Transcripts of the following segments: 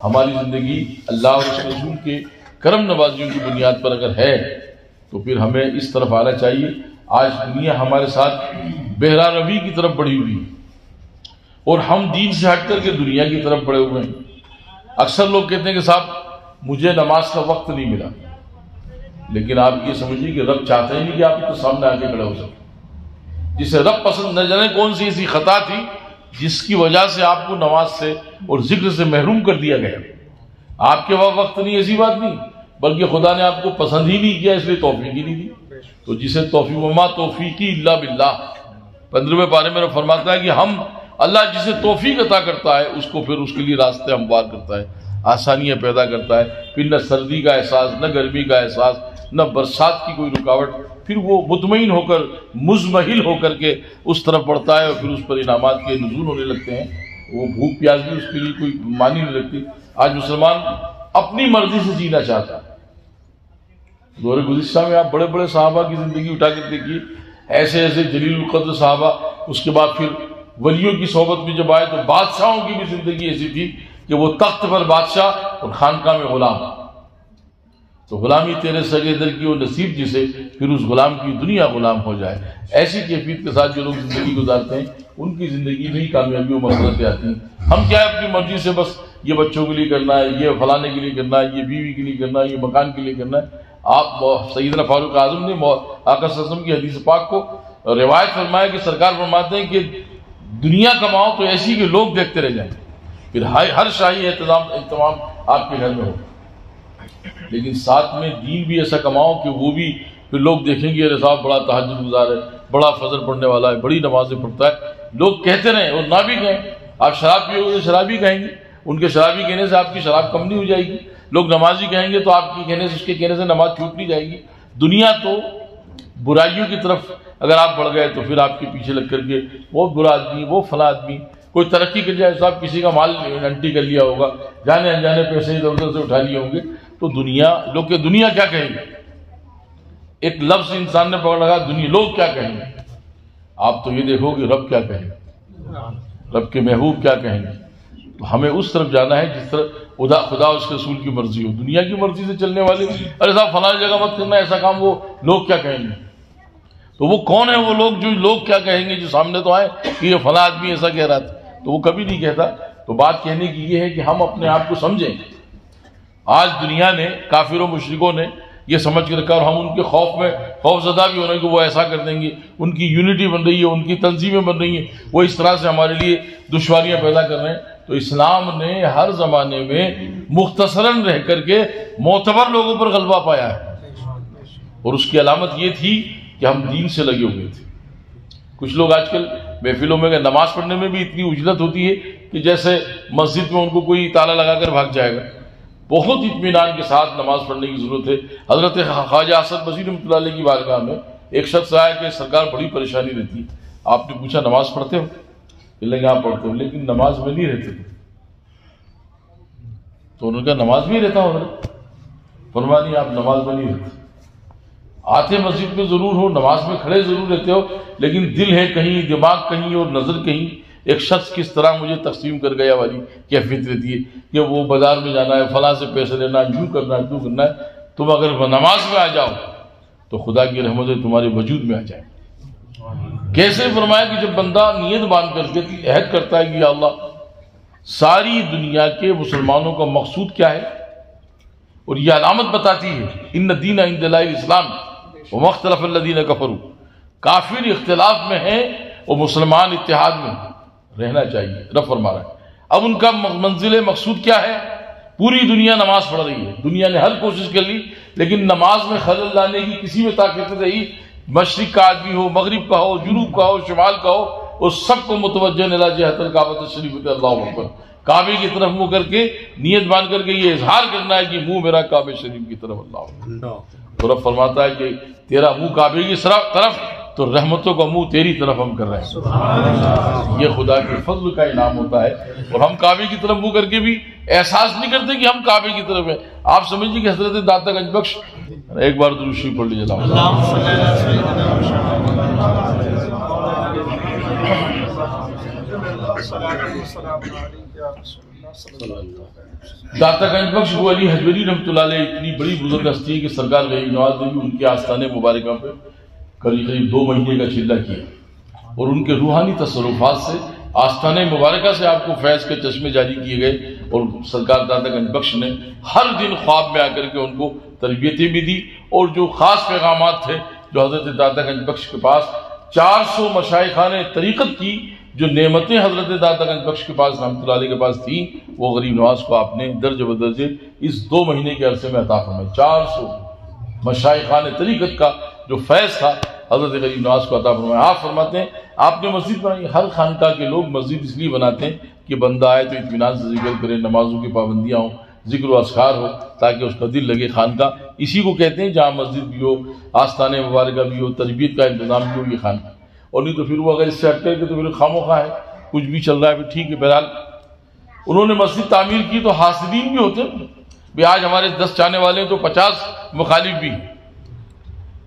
ہماری زندگی اللہ اور اس کے رسول کے کرم نوازیوں کی بنیاد پر اگر ہے تو پھر ہمیں اس طرف آنا چاہیے۔ آج دنیا ہمارے ساتھ بہرا روی کی طرف بڑھی ہوئی ہے اور ہم دین سے ہٹ کر کے دنیا کی طرف بڑھے ہوئے ہیں۔ اکثر لوگ کہتے ہیں کہ صاحب مجھے نماز کا وقت نہیں ملا، لیکن آپ یہ سمجھیے کہ رب چاہتا ہی نہیں کہ آپ کے سامنے آ کے کھڑے ہو سکیں۔ جسے رب پسند نہ جانے کون سی ایسی خطا تھی جس کی وجہ سے آپ کو نماز سے اور ذکر سے محروم کر دیا گیا۔ آپ کے وقت نہیں، ایسی بات نہیں، بلکہ خدا نے آپ کو پسند ہی نہیں کیا، اس لیے توفیق ہی نہیں دی۔ تو جسے توفیق وما توفیقی الا باللہ 15ویں پارے میں فرماتا ہے کہ ہم اللہ جسے توفیق عطا کرتا ہے اس کو پھر اس کے لیے راستے ہموار کرتا ہے، آسانیاں پیدا کرتا ہے، پھر نہ سردی کا احساس، نہ گرمی کا احساس، نہ برسات کی کوئی رکاوٹ، پھر وہ مطمئن ہو کر مزمحل ہو کر کے اس طرف بڑھتا ہے اور پھر اس پر انعامات کے نزول ہونے لگتے ہیں۔ وہ بھوک پیاس بھی اس کے لیے کوئی معنی نہیں رکھتی۔ آج مسلمان اپنی مرضی سے جینا چاہتا ہے۔ دور گزشتہ میں آپ بڑے بڑے صحابہ کی زندگی اٹھا کر دیکھیے، ایسے ایسے جلیل القدر صحابہ، اس کے بعد پھر ولیوں کی صحبت میں جب آئے تو بادشاہوں کی بھی زندگی ایسی تھی کہ وہ تخت پر بادشاہ اور خانقاہ میں غلام۔ تو غلامی تیرے سگے در کی وہ نصیب جسے، پھر اس غلام کی دنیا غلام ہو جائے۔ ایسی کیفیت کے ساتھ جو لوگ زندگی گزارتے ہیں ان کی زندگی میں ہی کامیابی و مسرتیں آتی ہیں۔ ہم کیا ہے اپنی مرضی سے بس یہ بچوں کے لیے کرنا ہے، یہ فلانے کے لیے کرنا ہے، یہ بیوی کے لیے کرنا ہے، یہ مکان کے لیے کرنا ہے۔ آپ سیدنا فاروق اعظم نے آقا صلی اللہ علیہ وسلم کی حدیث پاک کو روایت فرمایا کہ سرکار فرماتے ہیں کہ دنیا کماؤ تو ایسی کہ لوگ دیکھتے رہ جائیں، پھر ہر شاہی اہتمام آپ کے گھر میں ہو، لیکن ساتھ میں دین بھی ایسا کماؤ کہ وہ بھی پھر لوگ دیکھیں گے ارے صاحب بڑا تہجد گزار ہے، بڑا فجر پڑھنے والا ہے، بڑی نمازیں پڑھتا ہے۔ لوگ کہتے رہیں اور نہ بھی کہیں۔ آپ شراب پیو گے شرابی کہیں گے، ان کے شرابی کہنے سے آپ کی شراب کم نہیں ہو جائے گی۔ لوگ نمازی کہیں گے تو آپ کی کہنے سے، اس کے کہنے سے نماز چھوٹ نہیں جائے گی۔ دنیا تو برائیوں کی طرف اگر آپ بڑھ گئے تو پھر آپ کے پیچھے لگ کر کے وہ برا آدمی، وہ فلاں آدمی، کوئی ترقی کر جائے صاحب کسی کا مال انٹی کر لیا ہوگا، جانے انجانے پیسے ادھر ادھر سے اٹھا لیے ہوں گے، تو دنیا لوگ کہ دنیا کیا کہیں گے؟ ایک لفظ انسان نے پکڑ لگا دنیا، لوگ کیا کہیں گے؟ آپ تو یہ دیکھو کہ رب کیا کہیں گے، رب کے محبوب کیا کہیں گے۔ تو ہمیں اس طرف جانا ہے جس طرح خدا اس کے رسول کی مرضی ہو۔ دنیا کی مرضی سے چلنے والے ارے صاحب فلاں جگہ مت کرنا ایسا کام، وہ لوگ کیا کہیں گے؟ تو وہ کون ہے وہ لوگ جو لوگ کیا کہیں گے جو سامنے تو آئے کہ یہ فلاں آدمی ایسا کہہ رہا تھا، تو وہ کبھی نہیں کہتا۔ تو بات کہنے کی یہ ہے کہ ہم اپنے آپ کو سمجھیں۔ آج دنیا نے، کافروں مشرکوں نے یہ سمجھ کر رکھا اور ہم ان کے خوف میں خوف زدہ بھی ہونے کہ وہ ایسا کر دیں گے، ان کی یونٹی بن رہی ہے، ان کی تنظیمیں بن رہی ہیں، وہ اس طرح سے ہمارے لیے دشواریاں پیدا کر رہے ہیں۔ تو اسلام نے ہر زمانے میں مختصراً رہ کر کے معتبر لوگوں پر غلبہ پایا ہے، اور اس کی علامت یہ تھی کہ ہم دین سے لگے ہوئے تھے۔ کچھ لوگ آج کل محفلوں میں نماز پڑھنے میں بھی اتنی اجلت ہوتی ہے کہ جیسے مسجد میں ان کو کوئی تالا لگا کر بھاگ جائے گا۔ بہت اطمینان کے ساتھ نماز پڑھنے کی ضرورت ہے۔ حضرت خواجہ اسد بصری رحمۃ اللہ علیہ کی بارگاہ میں ایک شخص آیا کہ سرکار بڑی پریشانی رہتی ہے۔ آپ نے پوچھا نماز پڑھتے ہو؟ کہ آپ پڑھتے ہو لیکن نماز میں نہیں رہتے تھے۔ تو انہوں نے کہا نماز میں رہتا ہوں حضرت۔ فرمایا نہیں، آپ نماز میں نہیں رہتے، آتے مسجد میں ضرور ہو، نماز میں کھڑے ضرور رہتے ہو، لیکن دل ہے کہیں، دماغ کہیں اور نظر کہیں۔ ایک شخص کس طرح مجھے تقسیم کر گیا والی کیفیت رہتی ہے کہ وہ بازار میں جانا ہے، فلاں سے پیسے لینا ہے، یوں کرنا ہے، یوں کرنا ہے۔ تم اگر نماز میں آ جاؤ تو خدا کی رحمتیں تمہارے وجود میں آ جائیں۔ کیسے؟ فرمایا کہ جب بندہ نیت باندھ کر کے عہد کرتا ہے کہ یا اللہ ساری دنیا کے مسلمانوں کا مقصود کیا ہے، اور یہ علامت بتاتی ہے ان الدین عند اللہ الاسلام وما اختلف الذین کفروا، کافر اختلاف میں ہیں اور مسلمان اتحاد میں رہنا چاہیے۔ رب فرما رہا ہے اب ان کا منزل مقصود کیا ہے؟ پوری دنیا نماز پڑھ رہی ہے، دنیا نے ہر کوشش کر لی، لیکن نماز میں خلل لانے کی کسی میں طاقت رہی، مشرق کا آدمی ہو، مغرب کا ہو، جنوب کا ہو، شمال کا ہو، اور سب کو متوجہ الی جہت الکعبۃ الشریفۃ اللہ اکبر، کعبے کی طرف منہ کر کے نیت باندھ کر کے یہ اظہار کرنا ہے کہ منہ میرا کعبے شریف کی طرف اللہ اکبر۔ تو رب فرماتا ہے کہ تیرا منہ کعبے کی طرف، تو رحمتوں کا منہ تیری طرف ہم کر رہے ہیں۔ یہ خدا کے فضل کا انعام ہوتا ہے، اور ہم کعبے کی طرف منہ کر کے بھی احساس نہیں کرتے کہ ہم کعبے کی طرف ہیں۔ آپ سمجھیے کہ حضرت داتا گنج بخش، ایک بار درود شریف پڑھ لیجیے۔ اللہم داتا گنج بخش ابو علی حجویری رحمۃ اللہ علیہ اتنی بڑی بزرگ ہستی ہے کہ سرکار غریب نواز نے بھی ان کے آستانے مبارکہ پہ قریب 2 مہینے کا چلہ کیا، اور ان کے روحانی تصرفات سے آستانے مبارکہ سے آپ کو فیض کے چشمے جاری کیے گئے، اور سرکار داتا گنج بخش نے ہر دن خواب میں آ کر کے ان کو تربیتیں بھی دی، اور جو خاص پیغامات تھے جو حضرت داتا گنج بخش کے پاس 400 مشائخان طریقت کی جو نعمتیں حضرت داتا گنج بخش کے پاس رحمۃ اللہ علیہ کے پاس تھیں، وہ غریب نواز کو آپ نے درجہ بدرجے اس 2 مہینے کے عرصے میں عطا فرمائے۔ 400 مشائخان طریقت کا جو فیض تھا حضرت غریب نواز کو عطا فرمایا۔ آپ فرماتے ہیں آپ نے مسجد بنائی، ہر خانقاہ کے لوگ مسجد اس لیے بناتے ہیں کہ بندہ آئے تو اطمینان سے ذکر کرے، نمازوں کی پابندیاں ہوں، ذکر و اذکار ہو، تاکہ اس کا دل لگے۔ خانقاہ اسی کو کہتے ہیں جہاں مسجد بھی ہو، آستانے مبارکہ بھی ہو، تربیت کا انتظام بھی ہو، یہ خانقاہ۔ اور نہیں تو پھر وہ اگر اس سے ہٹ کر کے تو پھر خاموخواہ ہے، کچھ بھی چل رہا ہے، پھر ٹھیک ہے۔ بہرحال انہوں نے مسجد تعمیر کی تو حاسدین بھی ہوتے ہیں، بھی آج ہمارے 10 چاہنے والے ہیں تو 50 مخالف بھی،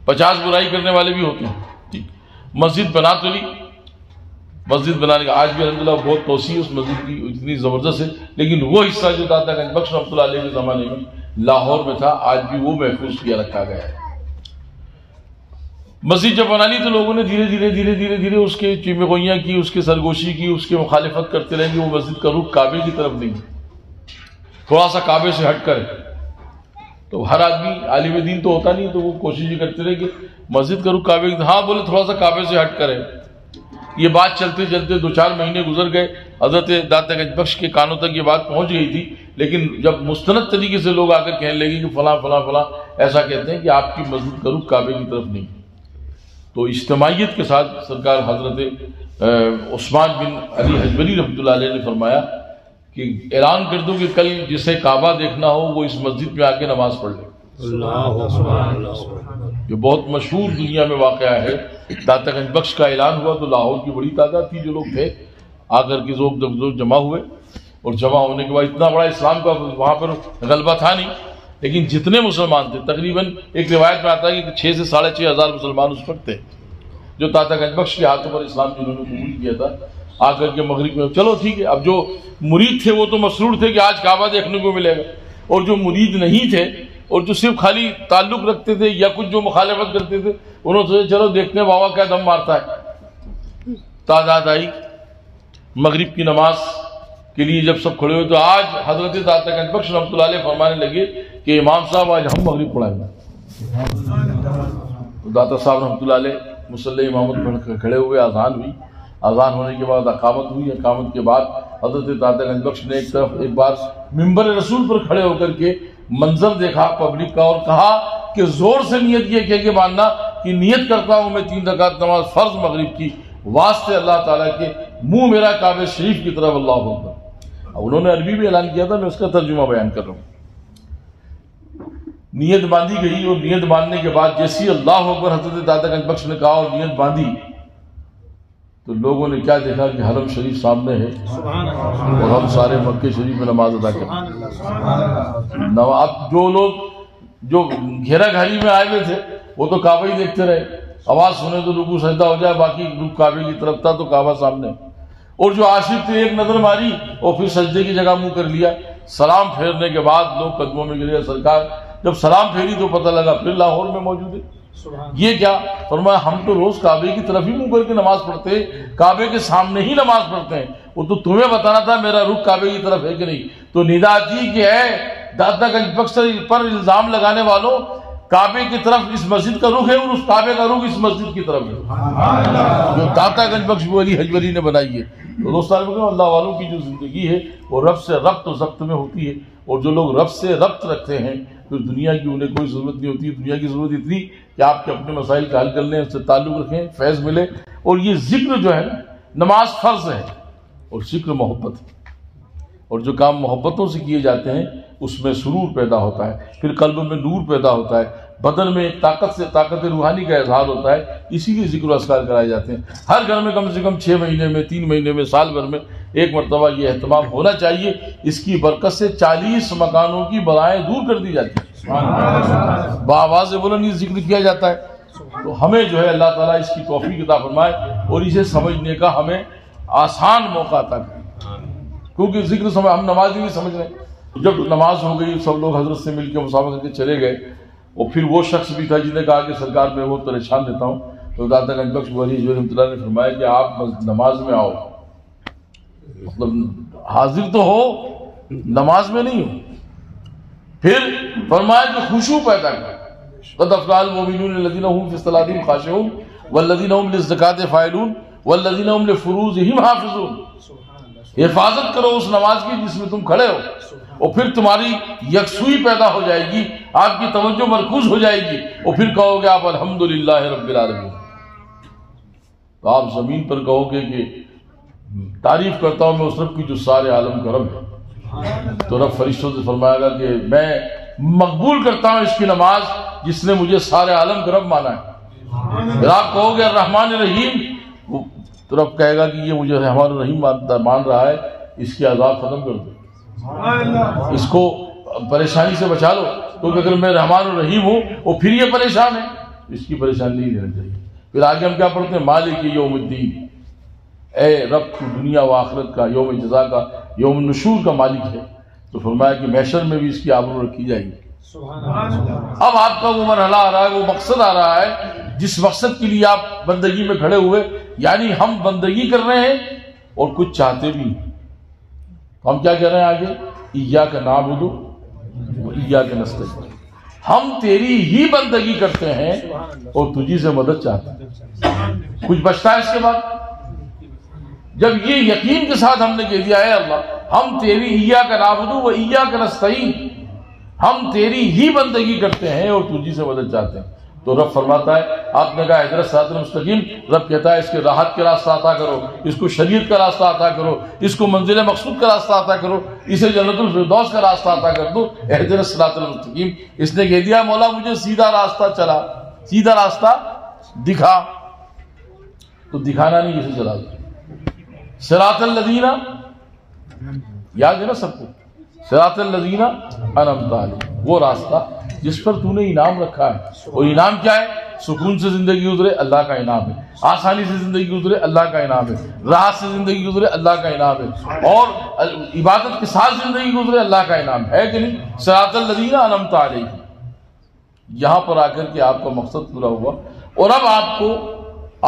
50 برائی کرنے والے بھی ہوتے ہیں۔ مسجد بنا تو لی، مسجد بنانے کا آج بھی الحمدللہ بہت توسیع اس مسجد کی اتنی زبردست ہے، لیکن وہ حصہ جو داتا گنج بخش رحمۃ اللہ علیہ کے زمانے میں لاہور میں تھا آج بھی وہ محفوظ کیا رکھا گیا ہے۔ مسجد جب بنا لی تو لوگوں نے دھیرے دھیرے اس کے چیمے گوئیاں کی، اس کے سرگوشی کی، اس کی مخالفت کرتے رہیں گے۔ وہ مسجد کا رخ کعبے کی طرف نہیں، تھوڑا سا کعبے سے ہٹ کر، تو ہر آدمی عالم دین تو ہوتا نہیں، تو وہ کوشش یہ کرتے رہے کہ مسجد کا رخ کعبے کی، ہاں بولے تھوڑا سا کعبے سے ہٹ کر ہے۔ یہ بات چلتے چلتے 2-4 مہینے گزر گئے، حضرت داتا گنج بخش کے کانوں تک یہ بات پہنچ گئی تھی، لیکن جب مستند طریقے سے لوگ آ کر کہنے لگے کہ فلاں فلاں فلاں ایسا کہتے ہیں کہ آپ کی مسجد کا رخ کعبے کی طرف نہیں، تو اجتماعیت کے ساتھ سرکار حضرت عثمان بن علی حجویری رحمۃ اللہ علیہ نے فرمایا کہ اعلان کر دو کہ کل جسے کعبہ دیکھنا ہو وہ اس مسجد میں آ کے نماز پڑھ لے۔ یہ بہت مشہور دنیا میں واقعہ ہے۔ داتا گنج بخش کا اعلان ہوا تو لاہور کی بڑی تعداد تھی جو لوگ تھے، آ کر کے زور جمع ہوئے، اور جمع ہونے کے بعد اتنا بڑا اسلام کا وہاں پر غلبہ تھا نہیں، لیکن جتنے مسلمان تھے تقریباً ایک روایت میں آتا ہے کہ 6 سے 6,500 ہزار مسلمان اس وقت تھے جو داتا گنج بخش کے ہاتھوں پر اسلام جنہوں نے قبول کیا تھا۔ آ کر کے مغرب میں چلو ٹھیک ہے، اب جو مرید تھے وہ تو مسرور تھے کہ آج کعبہ دیکھنے کو ملے گا، اور جو مرید نہیں تھے اور جو صرف خالی تعلق رکھتے تھے یا کچھ جو مخالفت کرتے تھے، انہوں نے سوچا چلو دیکھتے ہیں بابا کیا دم مارتا ہے۔ تعداد آئی، مغرب کی نماز کے لیے جب سب کھڑے ہوئے تو آج حضرت داتا گنج بخش رحمۃ اللہ علیہ فرمانے لگے کہ امام صاحب آج ہم مغرب پڑھائیں گے۔ داتا صاحب رحمۃ اللہ علیہ مصلی امامت میں کھڑے ہوئے، اذان ہوئی، اذان ہونے کے بعد اقامت ہوئی، اقامت کے بعد حضرت داتا گنج بخش نے ایک بار منبر رسول پر کھڑے ہو کر کے منظر دیکھا پبلک کا، اور کہا کہ زور سے نیت یہ کہہ کے ماننا کہ نیت کرتا ہوں میں 3 رکعت نماز فرض مغرب کی واسطے اللہ تعالیٰ کے، منہ میرا کعبہ شریف کی طرف، اللہ اکبر۔ انہوں نے عربی میں اعلان کیا تھا، میں اس کا ترجمہ بیان کر رہا ہوں۔ نیت باندھی گئی، اور نیت باندھنے کے بعد جیسی اللہ اکبر حضرت داتا گنج بخش نے کہا اور نیت باندھی تو لوگوں نے کیا دیکھا کہ حرم شریف سامنے ہے اور ہم سارے مکے شریف میں نماز ادا کریں۔ اب جو لوگ جو گھیرا گھری میں آئے ہوئے تھے وہ تو کعبہ ہی دیکھتے رہے، آواز سنے تو رکوع سجدہ ہو جائے، باقی رخ کعبے کی طرف تھا تو کعبہ سامنے، اور جو عاشق تھے ایک نظر ماری اور پھر سجدے کی جگہ منہ کر لیا۔ سلام پھیرنے کے بعد لوگ قدموں میں گرے، سرکار جب سلام پھیری تو پتہ لگا پھر لاہور میں موجود ہے۔ یہ کیا؟ فرمایا ہم تو روز کعبے کی طرف ہی منہ کر کے نماز پڑھتے ہیں، کعبے کے سامنے ہی نماز پڑھتے ہیں، وہ تو تمہیں بتانا تھا میرا رخ کعبے کی طرف ہے کہ نہیں۔ تو ندا آتی کہ ہے داتا گنج بخش پر الزام لگانے والوں، کعبے کی طرف اس مسجد کا رخ ہے اور اس کعبے کا رخ اس مسجد کی طرف ہے جو داتا گنج بخش ابو علی حجویری نے بنائی ہے۔ تو دوستان اللہ والوں کی جو زندگی ہے وہ رب سے ربط و ضبط میں ہوتی ہے، اور جو لوگ رب سے ربط رکھتے ہیں پھر دنیا کی انہیں کوئی ضرورت نہیں ہوتی۔ دنیا کی ضرورت اتنی کہ آپ کے اپنے مسائل کا حل کر لیں، اس سے تعلق رکھیں، فیض ملے۔ اور یہ ذکر جو ہے نا، نماز فرض ہے اور ذکر محبت ہے، اور جو کام محبتوں سے کیے جاتے ہیں اس میں سرور پیدا ہوتا ہے، پھر قلب میں نور پیدا ہوتا ہے، بدن میں طاقت روحانی کا اظہار ہوتا ہے۔ اسی لیے ذکر و اذکار کرائے جاتے ہیں۔ ہر گھر میں کم سے کم 6 مہینے میں، 3 مہینے میں، سال بھر میں ایک مرتبہ یہ اہتمام ہونا چاہیے۔ اس کی برکت سے 40 مکانوں کی بلائیں دور کر دی جاتی ہیں، بآواز بلند یہ ذکر کیا جاتا ہے۔ تو ہمیں جو ہے اللہ تعالیٰ اس کی توفیق عطا فرمائے اور اسے سمجھنے کا ہمیں آسان موقع عطا کرے۔ کیونکہ ذکر سمجھ ہم نماز ہی نہیں سمجھ رہے. جب نماز ہو گئی سب لوگ حضرت سے مل کے مصافحہ کر کے چلے گئے. اور پھر وہ شخص بھی تھا جس نے کہا کہ سرکار میں وہ پریشان دیتا ہوں. تو داتا گنج بخش ولی رحمۃ اللہ نے فرمایا کہ آپ نماز میں آؤ، مطلب حاضر تو ہو، نماز میں نہیں ہو. پھر فرمایا کہ خشوع پیدا کر. قد افلح المؤمنون الذین هم فی صلاتهم خاشعون والذین هم للزکاة فاعلون والذین هم لفروجهم حافظون. حفاظت کرو اس نماز کی جس میں تم کھڑے ہو، اور پھر تمہاری یکسوئی پیدا ہو جائے گی، آپ کی توجہ مرکوز ہو جائے گی، اور پھر کہو گے آپ الحمدللہ رب العالمین. تو آپ زمین پر کہو گے کہ تعریف کرتا ہوں میں اس رب کی جو سارے عالم کا رب ہے. تو رب فرشتوں سے فرمائے گا کہ میں مقبول کرتا ہوں اس کی نماز جس نے مجھے سارے عالم کا رب مانا ہے. پھر آپ کہو گے الرحمن الرحیم، تو رب کہے گا کہ یہ مجھے رحمان الرحیم مان رہا ہے، اس کی عذاب ختم کر دو، اس کو پریشانی سے بچا لو، کیونکہ اگر میں رحمان الرحیم ہوں اور پھر یہ پریشان ہے، اس کی پریشانی نہیں لینا چاہیے. پھر آگے ہم کیا پڑھتے ہیں؟ مالک یوم الدین، اے رب تو دنیا و آخرت کا، یوم جزا کا، یوم نشور کا مالک ہے. تو فرمایا کہ محشر میں بھی اس کی آبرو رکھی جائے گی. اب آپ کا وہ مرحلہ آ رہا ہے، وہ مقصد آ رہا ہے جس مقصد کے لیے آپ بندگی میں کھڑے ہوئے. یعنی ہم بندگی کر رہے ہیں اور کچھ چاہتے بھی ہیں. ہم کیا کہہ رہے ہیں آگے؟ ایاک نعبد و ایاک نستعین. ہم تیری ہی بندگی کرتے ہیں اور تجھی سے مدد چاہتے ہیں. کچھ بچتا ہے اس کے بعد؟ جب یہ یقین کے ساتھ ہم نے کہہ دیا ہے اللہ ہم تیری ایاک نعبد و ایاک نستعین، ہم تیری ہی بندگی کرتے ہیں اور تجھی سے مدد چاہتے ہیں، تو رب فرماتا ہے، آپ نے کہا اہدنا الصراط المستقیم، رب کہتا ہے اس کے راحت کا راستہ عطا کرو، اس کو شریعت کا راستہ عطا کرو، اس کو منزل مقصود کا راستہ عطا کرو، اسے جنت الفردوس کا راستہ عطا کر دو. اہدنا الصراط المستقیم، اس نے کہہ دیا مولا مجھے سیدھا راستہ چلا، سیدھا راستہ دکھا. تو دکھانا نہیں، اسے چلا دو. صراط الذین، یاد ہے نا سب کو، صراط الذین انعمت علیہم، وہ راستہ جس پر تو نے انعام رکھا ہے. اور انعام کیا ہے؟ سکون سے زندگی گزرے، اللہ کا انعام ہے. آسانی سے زندگی گزرے، اللہ کا انعام ہے. راحت سے زندگی گزرے، اللہ کا انعام ہے. اور عبادت کے ساتھ زندگی گزرے، اللہ کا انعام ہے کہ نہیں؟ صراط الذین انعمت علیہم. یہاں پر آ کر کے آپ کا مقصد پورا ہوا. اور اب آپ کو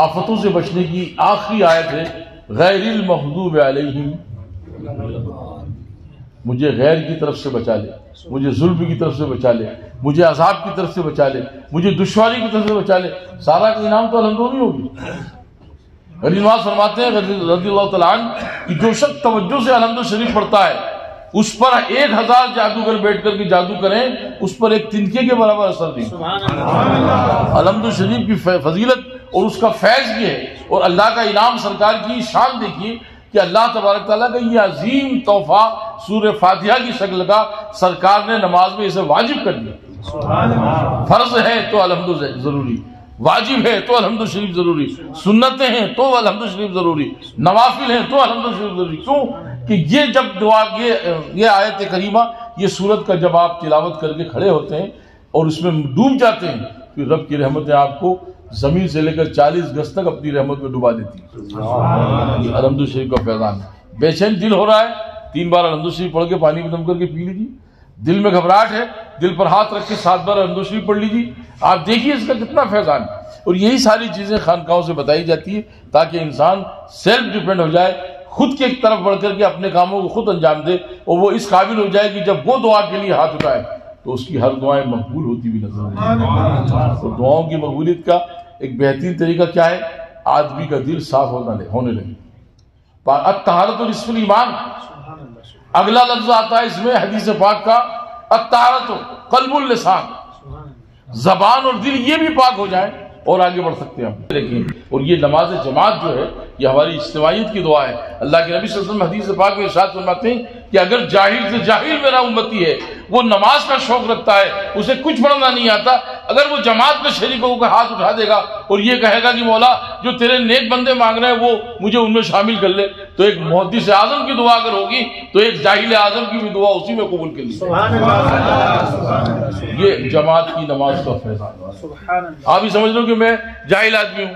آفتوں سے بچنے کی آخری آیت ہے، غیر المغضوب علیہم، مجھے غیر کی طرف سے بچا لے، مجھے ظلم کی طرف سے بچا لے، مجھے عذاب کی طرف سے بچا لے، مجھے دشواری کی طرف سے بچا لے. سارا کا انعام تو الحمد نہیں ہوگی. غریب نواز فرماتے ہیں رضی اللہ تعالیٰ عنہ کہ جو شخص توجہ سے الحمد شریف پڑھتا ہے اس پر 1000 جادوگر بیٹھ کر کے جادو کریں اس پر ایک تنکے کے برابر اثر نہیں. الحمد شریف کی فضیلت اور اس کا فیض یہ ہے، اور اللہ کا انعام، سرکار کی شان دیکھیے کہ اللہ تبارک تعالیٰ کا یہ عظیم تحفہ سورہ فاتحہ کی شکل کا سرکار نے نماز میں اسے واجب کر دیا. فرض ہے تو الحمد ضروری، واجب ہے تو الحمد شریف ضروری، سنتیں ہیں تو الحمد شریف ضروری، نوافل ہیں تو الحمد شریف ضروری. کیوں کہ یہ جب دعا یہ آیت کریمہ، یہ سورت کا جب آپ تلاوت کر کے کھڑے ہوتے ہیں اور اس میں ڈوب جاتے ہیں، پھر رب کی رحمتیں آپ کو زمین سے لے کر 40 گز تک اپنی رحمت میں ڈبا دیتی ہے. یہ الحمد شریف کا فیضان ہے. بے چین دل ہو رہا ہے، 3 بار الحمد شریف پڑھ کے پانی میں دم کر کے پی لیجیے. دل میں گھبراہٹ ہے، دل پر ہاتھ رکھ کے 7 بار الحمد شریف پڑھ لیجیے. آپ دیکھیے اس کا کتنا فیضان ہے. اور یہی ساری چیزیں خانقاہوں سے بتائی جاتی ہے تاکہ انسان سیلف ڈیپینڈ ہو جائے، خود کی ایک طرف بڑھ کر کے اپنے کاموں کو خود انجام دے، اور وہ اس قابل ہو جائے کہ جب وہ دعا کے لیے ہاتھ اٹھائے تو اس کی ہر دعائیں مقبول ہوتی بھی نظر آئیں. تو دعاؤں کی مقبولیت کا ایک بہترین طریقہ کیا ہے؟ آدمی کا دل صاف ہونے لگے. الطہارۃ نصف الایمان، اگلا لفظ آتا ہے اس میں حدیث پاک کا، الطہارۃ قلب اللسان، زبان اور دل یہ بھی پاک ہو جائے اور آگے بڑھ سکتے ہیں ہم. لیکن اور یہ نماز جماعت جو ہے یہ ہماری اجتماعیت کی دعا ہے. اللہ کے نبی صلی اللہ علیہ وسلم حدیث پاک میں ارشاد فرماتے ہیں کہ اگر جاہل سے جاہل میرا امتی ہے، وہ نماز کا شوق رکھتا ہے، اسے کچھ پڑھنا نہیں آتا، اگر وہ جماعت میں شریک ہو کر ہاتھ اٹھا دے گا اور یہ کہے گا کہ مولا جو تیرے نیک بندے مانگ رہے ہیں وہ مجھے ان میں شامل کر لے، تو ایک محدث اعظم کی دعا اگر ہوگی تو ایک جاہل اعظم کی بھی دعا اسی میں قبول کر لی. یہ جماعت کی نماز کا فیضان. آپ ہی سمجھ لو کہ میں جاہل آدمی ہوں،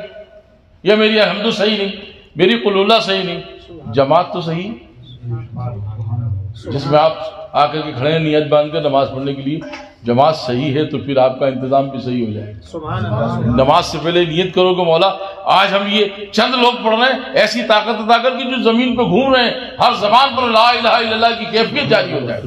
یا میری الحمد صحیح نہیں، میری قل اللہ صحیح نہیں، جماعت تو صحیح. جس میں آپ آ کر کے کھڑے ہیں نیت باندھ کر نماز پڑھنے کے لیے، جماعت صحیح ہے تو پھر آپ کا انتظام بھی صحیح ہو جائے گا۔ نماز سے پہلے نیت کرو کہ مولا آج ہم یہ چند لوگ پڑھ رہے ہیں، ایسی طاقت عطا کر کہ جو زمین پہ گھوم رہے ہیں ہر زبان پر لا الہ الا اللہ کی کیفیت جاری ہو جائے۔